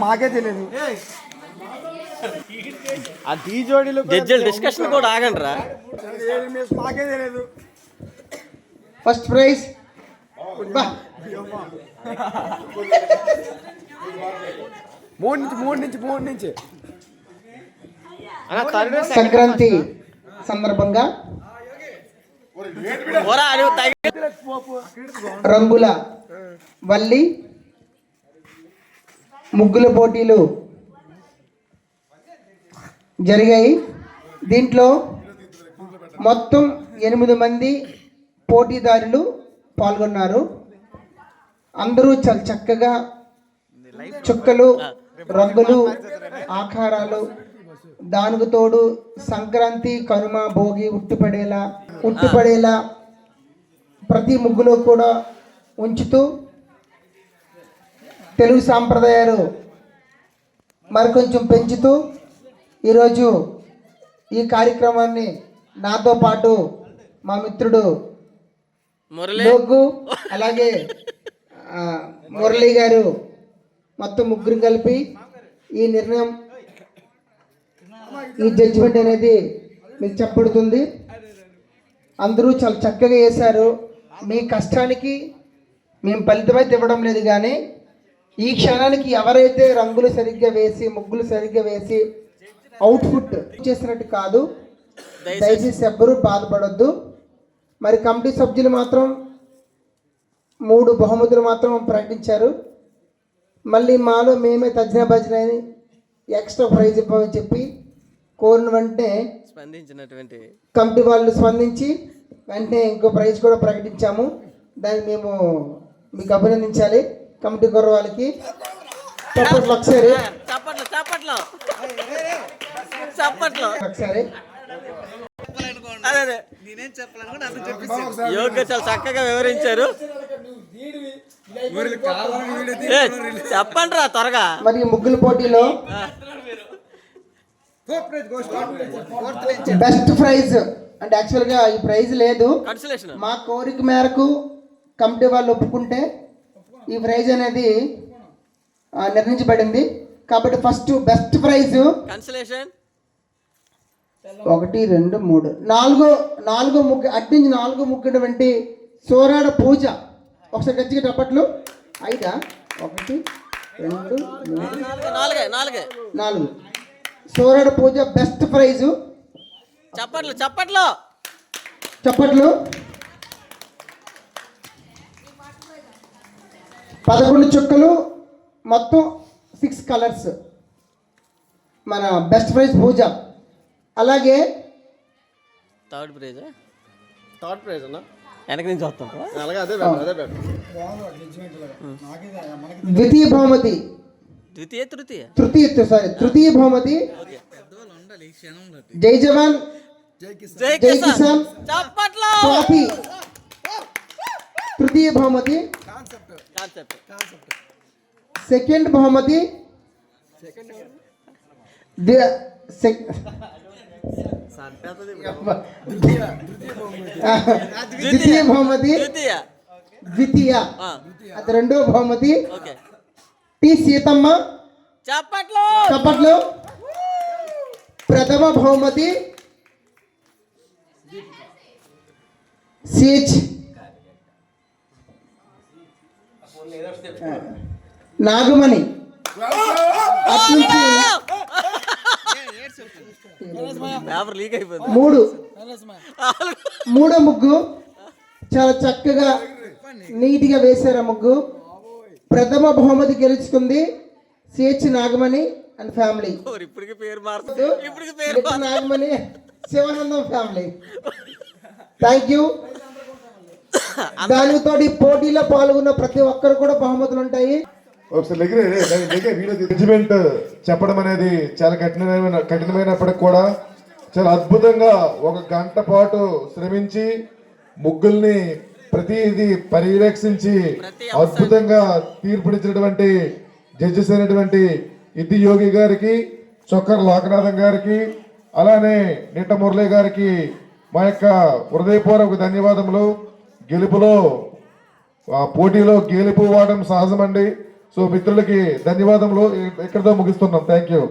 మాకే తెలియదు. ఆ టీ జోడీలు జడ్జిల డిస్కషన్ కూడా ఆగండి రా. మాకే తెలియదు. ఫస్ట్ ప్రైజ్ మూడు నుంచి సంక్రాంతి సందర్భంగా రంగుల వల్లి ముగ్గుల పోటీలు జరిగాయి. దీంట్లో మొత్తం 8 మంది పోటీదారులు పాల్గొన్నారు. అందరూ చాలా చక్కగా చుక్కలు, రంగులు, ఆకారాలు, దానికి తోడు సంక్రాంతి, కనుమ, భోగి ఉట్టిపడేలా ప్రతి ముగ్గులో కూడా ఉంచుతూ తెలుగు సాంప్రదాయాలు మరికొంచెం పెంచుతూ ఈరోజు ఈ కార్యక్రమాన్ని నాతో పాటు మా మిత్రుడు లోగు అలాగే మురళి గారు మొత్తం ముగ్గురు కలిపి ఈ నిర్ణయం, ఈ జడ్జిమెంట్ అనేది మీకు చెప్పబడుతుంది. అందరూ చాలా చక్కగా చేశారు. మీ కష్టానికి మేము ఫలితం అయితే ఇవ్వడం లేదు, కానీ ఈ క్షణానికి ఎవరైతే రంగులు సరిగ్గా వేసి ముగ్గులు సరిగ్గా వేసి అవుట్పుట్ చేసినట్టు కాదు. దయచేసి ఎవ్వరూ బాధపడొద్దు. మరి కమిటీ సభ్యులు మాత్రం 3 బహుమతులు మాత్రం ప్రకటించారు. మళ్ళీ మాలో మేమే తజ్జన భజన అని ఎక్స్ట్రా ప్రైజ్ ఇవ్వమని చెప్పి కోరిన వెంటనే స్పందించినటువంటి కమిటీ వాళ్ళు స్పందించి వెంటనే ఇంకో ప్రైజ్ కూడా ప్రకటించాము. దాన్ని మేము మీకు అభినందించాలి. కమిటీ కోర వాళ్ళకి చప్పట్లు ఒకసారి ఒకసారి. యోగ్య చాలా చక్కగా వివరించారు. చెప్పండి రా త్వరగా. మరి ముగ్గుల పోటీలో బెస్ట్ ప్రైజ్ అంటే యాక్చువల్గా ఈ ప్రైజ్ లేదు, మా కోరిక మేరకు కమిటీ వాళ్ళు ఒప్పుకుంటే ఈ ప్రైజ్ అనేది నిర్ణయించబడింది. కాబట్టి ఫస్ట్ బెస్ట్ ప్రైజ్ 1 2 3 4 ముగ్గు అట్నుంచి 4 ముగ్గుటువంటి సోరాడ పూజ. ఒకసారి గట్టిగా టప్పట్లు. 5 1 2 3 4 సోరాడ పూజ బెస్ట్ ప్రైజు. చప్పట్లు. 11 చుక్కలు, మొత్తం 6 కలర్స్ మన బెస్ట్ ప్రైజ్ పూజ. అలాగే థర్డ్ ప్రైజ్ అన్న వెనక నుంచి వస్తాం. ద్వితీయ బహుమతి తృతీయ బహుమతి జై జవాన్ జై కిసాన్ ట్రోఫీ. తృతీయ బహుమతి. సెకండ్ బహుమతి ద్వితీయ బహుమతి ద్వితీయ. అది రెండో బహుమతి టి సీతమ్మ. చప్పట్లు. ప్రథమ బహుమతి సిహెచ్ నాగమణి. అట్నుంచి 3వ ముగ్గు చాలా చక్కగా నీట్గా వేశారు. ఆ ముగ్గు ప్రథమ బహుమతి గెలుచుకుంది CH Nagamani and family. Nagamani Sivanandam family. Thank you. దానితో పోటీలో పాల్గొన్న ప్రతి ఒక్కరు కూడా బహుమతులు ఉంటాయి. ఒకసారి జడ్జిమెంట్ చెప్పడం అనేది చాలా కఠినమైనప్పటికి కూడా చాలా అద్భుతంగా 1 గంట పాటు శ్రమించి ముగ్గుల్ని ప్రతిదీ పర్యవేక్షించి అద్భుతంగా తీర్పునిచ్చినటువంటి జడ్జెస్ అయినటువంటి ఇద్ది యోగి గారికి, చొక్కర లోకనాథం గారికి, అలానే నిట్ట మురళి గారికి మా యొక్క హృదయపూర్వక ధన్యవాదములు. గెలుపులో పోటీలో గెలుపువాడడం సహజమండి. సో మిత్రులకి ధన్యవాదములు. ఇక్కడితో ముగిస్తున్నాం. Thank you.